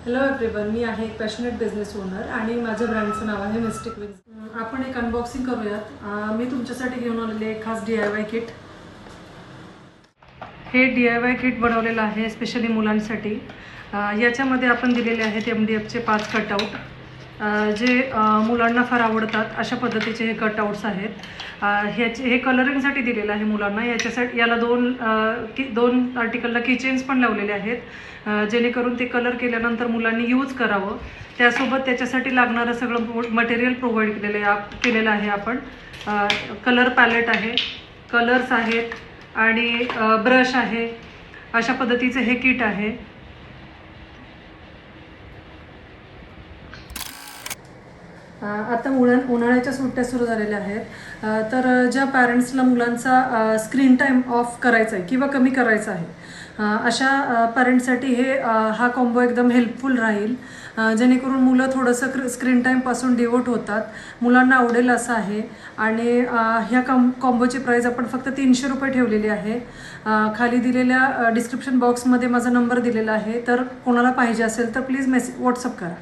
Hello everyone, मी आहे एक passionate business owner आणि माझ्या ब्रँडचं नाव आहे मिस्टिक विंग्स। आपण एक अनबॉक्सिंग करूयात। मी तुमच्यासाठी घेऊन आलेले एक खास DIY किट। हे DIY किट बनवलेलं आहे स्पेशली मुलांसाठी। याच्यामध्ये आपण दिलेले आहेत MDFचे 5 कटआउट, जे मुलांना फार आवडतात अशा पद्धतीचे हे कटआउट्स आहेत। हे कलरिंगसाठी दिलेलं आहे मुलांना। याच्यासाठी याला दोन आर्टिकलला कीचेन्स पण लावलेले आहेत, जेणेकरून ते कलर केल्यानंतर मुलांनी यूज करावं। त्यासोबत त्याच्यासाठी लागणारं सगळं मटेरियल प्रोव्हाइड केलेलं आहे आपण। कलर पॅलेट आहे, कलर्स आहेत आणि ब्रश आहे। अशा पद्धतीचं हे किट आहे। आता उन्हाळ्याच्या सुट्ट्या सुरू झालेल्या आहेत, तर ज्या पॅरेंट्सला मुलांचा स्क्रीन टाईम ऑफ करायचा आहे किंवा कमी करायचा आहे, अशा पॅरेंट्ससाठी हा कॉम्बो एकदम हेल्पफुल राहील, जेणेकरून मुलं थोडंसं स्क्रीन टाईमपासून डिवोट होतात। मुलांना आवडेल असं आहे। आणि ह्या कॉम्बोची प्राईस आपण फक्त 300 रुपये ठेवलेली आहे। खाली दिलेल्या डिस्क्रिप्शन बॉक्समध्ये माझा नंबर दिलेला आहे, तर कोणाला पाहिजे असेल तर प्लीज व्हॉट्सअप करा।